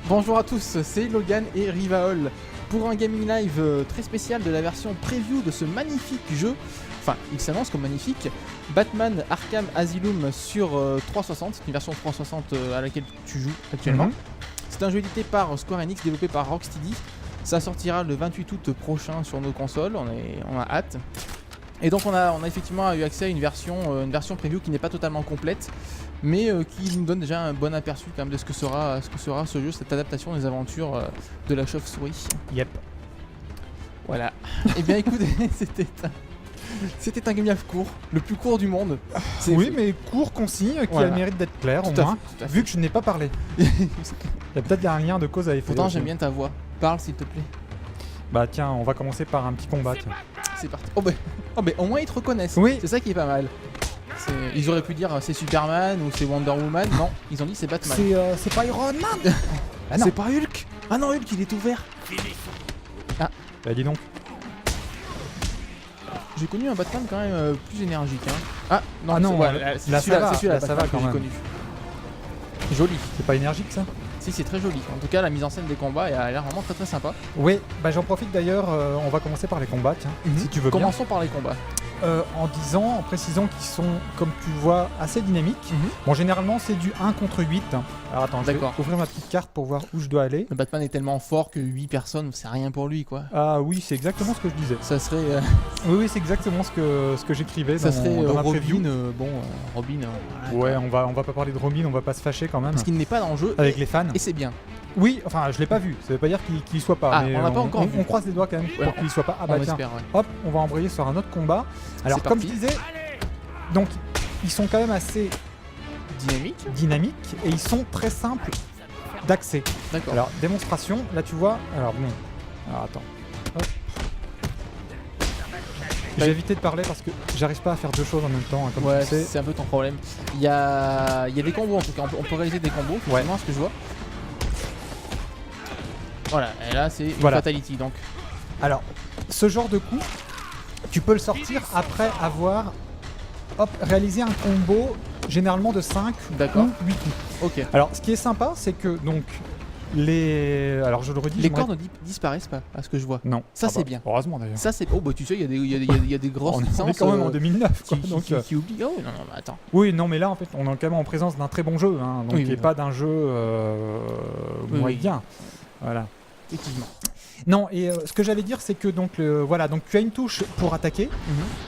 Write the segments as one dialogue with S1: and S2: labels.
S1: Bonjour à tous, c'est Logan et Rivaol pour un gaming live très spécial de la version preview de ce magnifique jeu. Enfin, il s'annonce comme magnifique. Batman Arkham Asylum sur 360, c'est une version 360 à laquelle tu joues actuellement. C'est un jeu édité par Square Enix, développé par Rocksteady. Ça sortira le 28 août prochain sur nos consoles, on a hâte. Et donc on a effectivement eu accès à une version preview qui n'est pas totalement complète, mais qui nous donne déjà un bon aperçu quand même de ce que sera ce jeu, cette adaptation des aventures de la chauve-souris.
S2: Yep.
S1: Voilà. Et bien écoutez, c'était un game live court, le plus court du monde.
S2: Oui, mais court, concis, qui a le mérite d'être clair au moins, vu que je n'ai pas parlé. Il y a peut-être un lien de cause à effet.
S1: Pourtant j'aime bien ta voix. Parle s'il te plaît.
S2: Bah tiens, on va commencer par un petit combat. Tiens.
S1: C'est parti. Oh bah au moins ils te reconnaissent.
S2: Oui.
S1: C'est ça qui est pas mal. Ils auraient pu dire c'est Superman ou c'est Wonder Woman. Non, ils ont dit c'est Batman.
S2: C'est pas Iron Man.
S1: Ah non. C'est pas Hulk. Ah non, Hulk il est ouvert.
S2: Ah. Bah dis donc.
S1: J'ai connu un Batman quand même plus énergique. Hein. Ah non,
S2: là ça va quand même.
S1: Connu. Joli.
S2: C'est pas énergique ça?
S1: Si, c'est très joli. En tout cas, la mise en scène des combats a l'air vraiment très très sympa.
S2: Oui, bah j'en profite d'ailleurs, on va commencer par les combats, tiens, si tu veux bien.
S1: Commençons par les combats.
S2: En précisant qu'ils sont, comme tu vois, assez dynamiques. Bon, généralement, c'est du 1 contre 8. Alors attends, je vais ouvrir ma petite carte pour voir où je dois aller.
S1: Le Batman est tellement fort que 8 personnes, c'est rien pour lui, quoi.
S2: Ah oui, c'est exactement ce que je disais.
S1: Ça serait...
S2: Oui, c'est exactement ce que j'écrivais dans ma preview.
S1: Robin...
S2: Ouais, on va pas parler de Robin, on va pas se fâcher quand même.
S1: Parce qu'il n'est pas dans le jeu.
S2: Avec les fans.
S1: Et c'est bien.
S2: Oui, enfin, je l'ai pas vu. Ça veut pas dire qu'il soit pas.
S1: Ah, mais on l'a pas encore vu.
S2: On croise les doigts quand même pour qu'il soit pas. Ah bah tiens,
S1: espère, ouais.
S2: Hop, on va embrayer sur un autre combat. Alors, comme je disais, donc ils sont quand même assez dynamiques et ils sont très simples d'accès.
S1: D'accord.
S2: Alors, démonstration, là tu vois. Alors bon. Alors attends. Hop. J'ai évité de parler parce que j'arrive pas à faire deux choses en même temps, hein, comme tu sais.
S1: C'est un peu ton problème. Il y a des combos en tout cas. On peut réaliser des combos. Effectivement, ce que je vois. Voilà, et là c'est une fatality donc.
S2: Alors, ce genre de coup, tu peux le sortir après avoir réalisé un combo généralement de 5 ou 8 coups.
S1: Ok.
S2: Alors, ce qui est sympa, c'est que donc alors je le redis.
S1: Les corps ne disparaissent pas, à ce que je vois.
S2: Non.
S1: Ça c'est bien.
S2: Heureusement d'ailleurs.
S1: Ça c'est. Oh bah tu sais, il y a des grosses licences.
S2: On est quand même en 2009 quoi,
S1: qui oublient. Oh non, mais attends.
S2: Oui, non, mais là en fait, on est quand même en présence d'un très bon jeu, hein, donc et pas d'un jeu moyen. Voilà.
S1: Effectivement.
S2: Non, et ce que j'allais dire, c'est que donc tu as une touche pour attaquer.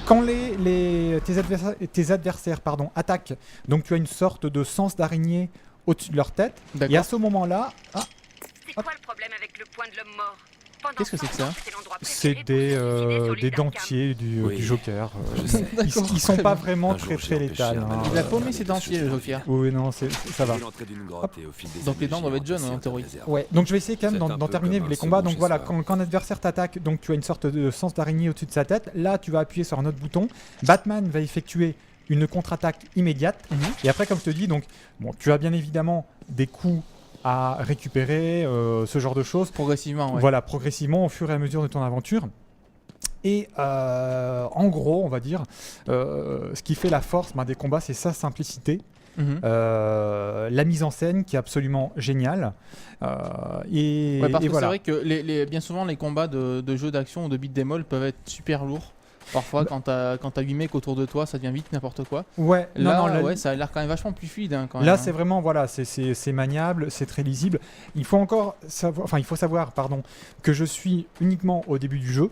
S2: Quand tes adversaires attaquent, donc tu as une sorte de sens d'araignée au-dessus de leur tête. Et à ce moment-là,
S3: c'est quoi le problème avec le point de l'homme mort?
S1: Qu'est-ce que c'est que ça?
S2: C'est des dentiers du Joker. Ils sont pas vraiment très létals. Hein.
S1: Il a paumé ses dentiers, le Joker.
S2: Oui, non, ça va.
S1: Donc les dents doivent être jaunes en théorie.
S2: Ouais, donc je vais essayer quand même d'en terminer les combats. Donc voilà, quand un adversaire t'attaque, donc tu as une sorte de sens d'araignée au-dessus de sa tête. Là, tu vas appuyer sur un autre bouton. Batman va effectuer une contre-attaque immédiate. Et après, comme je te dis, donc bon, tu as bien évidemment des coups à récupérer, ce genre de choses.
S1: Progressivement, ouais.
S2: Voilà, progressivement au fur et à mesure de ton aventure. Et en gros, on va dire, ce qui fait la force des combats, c'est sa simplicité. La mise en scène qui est absolument géniale.
S1: Parce que c'est vrai que bien souvent, les combats de jeux d'action ou de beat'em all peuvent être super lourds. Parfois, quand t'as 8 mecs autour de toi, ça devient vite n'importe quoi. Ouais, là, ça a l'air quand même vachement plus fluide. Hein, quand même,
S2: là, c'est vraiment, c'est maniable, c'est très lisible. Il faut savoir, que je suis uniquement au début du jeu.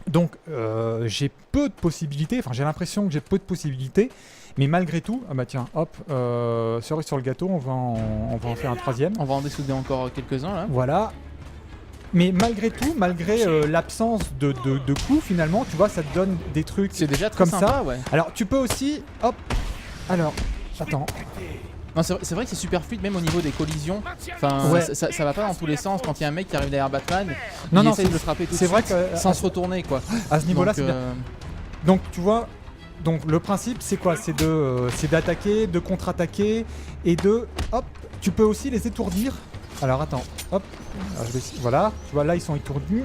S2: Donc, j'ai peu de possibilités. Enfin, j'ai l'impression que j'ai peu de possibilités. Mais malgré tout, cerise sur le gâteau, on va en faire un troisième.
S1: On va en dessouder encore quelques-uns là.
S2: Voilà. Mais malgré tout, malgré l'absence de coups, finalement, tu vois, ça te donne des trucs
S1: c'est déjà très
S2: comme
S1: sympa,
S2: ça.
S1: Ouais.
S2: Alors, tu peux aussi... Alors, attends.
S1: Non, c'est vrai que c'est super fluide, même au niveau des collisions. Enfin, ça va pas dans tous les sens. Quand il y a un mec qui arrive derrière Batman, il essaie de le frapper tout de suite sans se retourner, quoi.
S2: À ce niveau-là, c'est bien. Donc, tu vois... Donc le principe c'est quoi? C'est d'attaquer, de contre-attaquer et tu peux aussi les étourdir. Alors attends, alors, voilà, tu vois là ils sont étourdis.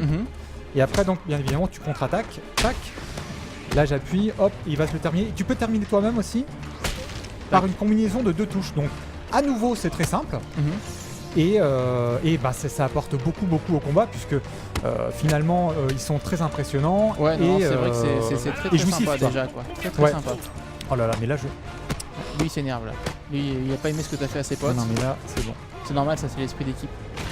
S2: Et après donc bien évidemment tu contre-attaques, tac. Là j'appuie, il va se le terminer. Tu peux terminer toi-même aussi par une combinaison de 2 touches. Donc à nouveau c'est très simple. Et bah, ça apporte beaucoup au combat puisque finalement ils sont très impressionnants.
S1: Ouais, non,
S2: et
S1: c'est vrai que c'est très
S2: et
S1: très
S2: jouissif,
S1: sympa
S2: quoi.
S1: déjà quoi. Très
S2: Ouais.
S1: sympa.
S2: Oh là là, mais là
S1: Lui il s'énerve là. Lui il a pas aimé ce que t'as fait à ses potes.
S2: non mais là c'est bon.
S1: C'est normal, ça c'est l'esprit d'équipe.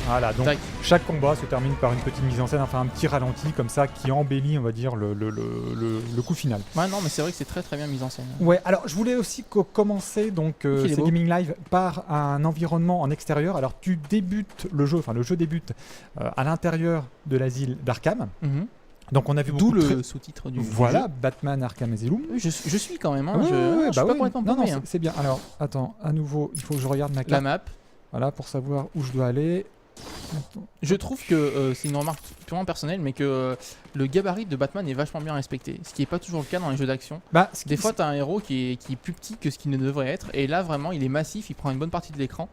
S2: Voilà, donc
S1: Tac.
S2: chaque combat se termine par une petite mise en scène, enfin un petit ralenti comme ça qui embellit, on va dire, le coup final.
S1: Ouais, non, mais c'est vrai que c'est très très bien mis en scène.
S2: Ouais, alors je voulais aussi commencer donc
S1: Il est
S2: ces
S1: beau.
S2: gaming live par un environnement en extérieur. Alors tu débutes le jeu, enfin le jeu débute à l'intérieur de l'asile d'Arkham.
S1: Mhm.
S2: Donc on a vu
S1: D'où
S2: beaucoup de
S1: le sous-titre du
S2: voilà,
S1: jeu.
S2: Batman Arkham Asylum.
S1: Oui, je suis quand même, hein.
S2: Ouais,
S1: je
S2: ouais,
S1: suis
S2: bah
S1: pas
S2: oui.
S1: complètement
S2: Non,
S1: paumé,
S2: non,
S1: hein.
S2: c'est bien. Alors attends, à nouveau, il faut que je regarde ma
S1: La
S2: carte.
S1: map.
S2: Voilà, pour savoir où je dois aller. Attends.
S1: Je trouve que c'est une remarque purement personnelle, mais que le gabarit de Batman est vachement bien respecté. Ce qui n'est pas toujours le cas dans les jeux d'action.
S2: Bah,
S1: Des fois, t'as un héros qui est plus petit que ce qu'il ne devrait être, et là, vraiment, il est massif, il prend une bonne partie de l'écran.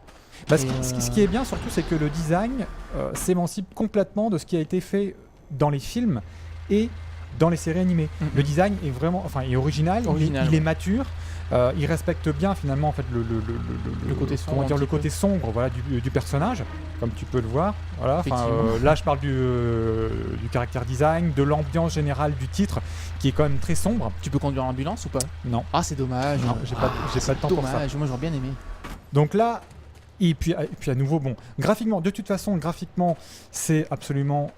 S2: Bah,
S1: Et,
S2: ce qui est bien surtout, c'est que le design s'émancipe complètement de ce qui a été fait dans les films et dans les séries animées.
S1: Mhm.
S2: Le design est vraiment, enfin, est original,
S1: Original,
S2: il
S1: ouais.
S2: est mature, il respecte bien finalement en fait
S1: Le côté sombre,
S2: comment dire,
S1: un
S2: le
S1: petit
S2: côté sombre, voilà, du personnage, comme tu peux le voir. Voilà, enfin,
S1: Effectivement.
S2: là, je parle du caractère design, de l'ambiance générale du titre, qui est quand même très sombre.
S1: Tu peux conduire l'ambulance ou pas?
S2: Non,
S1: Ah, c'est dommage.
S2: non, j'ai pas de temps pour ça.
S1: Dommage, moi j'aurais bien aimé.
S2: Donc là, et puis à nouveau, bon, graphiquement, de toute façon, graphiquement, c'est absolument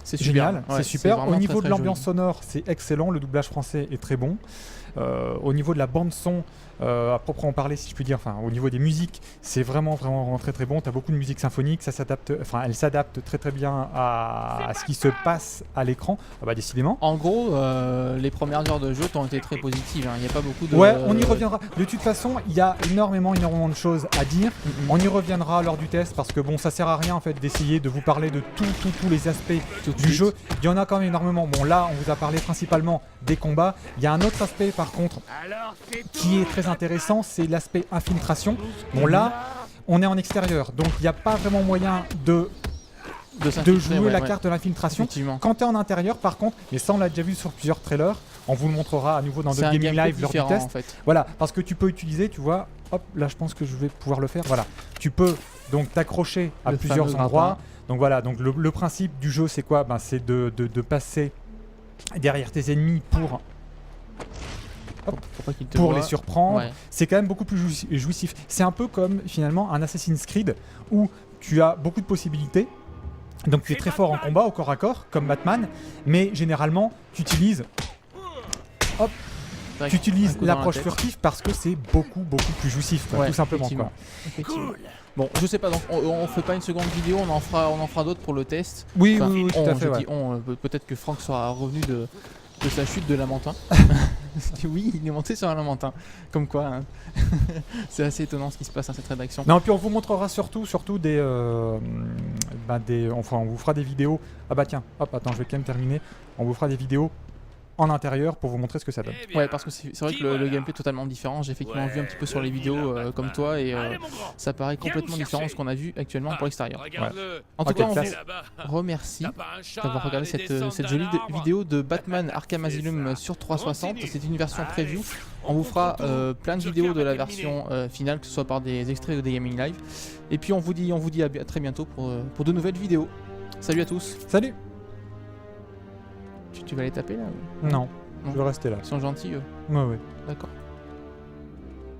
S1: C'est
S2: génial,
S1: super. Ouais,
S2: c'est super.
S1: vraiment
S2: Au niveau
S1: très,
S2: de
S1: très
S2: l'ambiance
S1: joli.
S2: sonore, c'est excellent. Le doublage français est très bon. Au niveau de la bande son, à proprement parler, si je puis dire, enfin, au niveau des musiques, c'est vraiment très très bon. T'as beaucoup de musique symphonique, ça s'adapte, enfin, elle s'adapte très très bien à ce qui se passe à l'écran. Ah bah décidément.
S1: En gros, les premières heures de jeu ont été très positives. Il n'y a pas beaucoup de.
S2: Ouais, on y reviendra. De toute façon, il y a énormément de choses à dire.
S1: Mhm.
S2: On y reviendra lors du test parce que bon, ça sert à rien en fait d'essayer de vous parler de tous les aspects
S1: Tout de
S2: du
S1: suite.
S2: jeu. Il y en a quand même énormément. Bon, là, on vous a parlé principalement des combats. Il y a un autre aspect par contre qui est très intéressant, c'est l'aspect infiltration. Bon, là, on est en extérieur, donc il n'y a pas vraiment moyen de
S1: de s'infiltrer,
S2: jouer
S1: ouais,
S2: la
S1: ouais.
S2: carte de l'infiltration.
S1: Effectivement.
S2: Quand tu es en intérieur, par contre, mais ça on l'a déjà vu sur plusieurs trailers, on vous le montrera à nouveau dans
S1: C'est
S2: d'autres
S1: un
S2: gaming
S1: gameplay
S2: live lors du
S1: différent
S2: test.
S1: en fait.
S2: Voilà, parce que tu peux utiliser, tu vois, hop, là je pense que je vais pouvoir le faire. Voilà, tu peux donc t'accrocher à
S1: Le
S2: plusieurs
S1: fameux
S2: endroits.
S1: grappin.
S2: Donc voilà, donc le principe du jeu c'est quoi? Ben, c'est de passer derrière tes ennemis pour
S1: Pour pas qu'il te
S2: les
S1: voie.
S2: surprendre.
S1: Ouais.
S2: C'est quand même beaucoup plus jouissif. C'est un peu comme finalement un Assassin's Creed où tu as beaucoup de possibilités. Donc tu es très fort en combat au corps à corps comme Batman, mais généralement tu utilises
S1: Tac,
S2: tu
S1: un
S2: utilises
S1: coup dans la
S2: l'approche
S1: tête.
S2: furtive parce que c'est beaucoup plus jouissif, quoi,
S1: Ouais,
S2: tout simplement.
S1: effectivement.
S2: Quoi.
S1: Effectivement. Bon, je sais pas, donc on fait pas une seconde vidéo, on en fera d'autres pour le test.
S2: Oui,
S1: Enfin,
S2: oui, tout
S1: on,
S2: à fait.
S1: je
S2: Ouais.
S1: dis on, peut-être que Franck sera revenu de sa chute de Lamentin. Oui, il est monté sur un Lamentin. Comme quoi, hein. C'est assez étonnant ce qui se passe dans cette rédaction.
S2: Non, puis on vous montrera surtout enfin on vous fera des vidéos. Ah bah tiens, hop, attends, je vais quand même terminer. On vous fera des vidéos en intérieur pour vous montrer ce que ça donne.
S1: Ouais, parce que c'est vrai que le gameplay est totalement différent. J'ai effectivement vu un petit peu sur les vidéos comme toi et ça paraît complètement différent de ce qu'on a vu actuellement pour l'extérieur. En tout
S2: Ok,
S1: cas, on
S2: classe.
S1: vous remercie d'avoir regardé cette jolie vidéo de Batman Arkham Asylum sur 360. C'est une version preview. On vous fera plein de vidéos de la version finale, que ce soit par des extraits ou des gaming live. Et puis on vous dit à très bientôt pour de nouvelles vidéos. Salut à tous.
S2: Salut.
S1: Tu vas les taper là ou-
S2: Non,
S1: Non.
S2: je vais rester là.
S1: Ils sont gentils eux.
S2: Ouais, ouais.
S1: D'accord.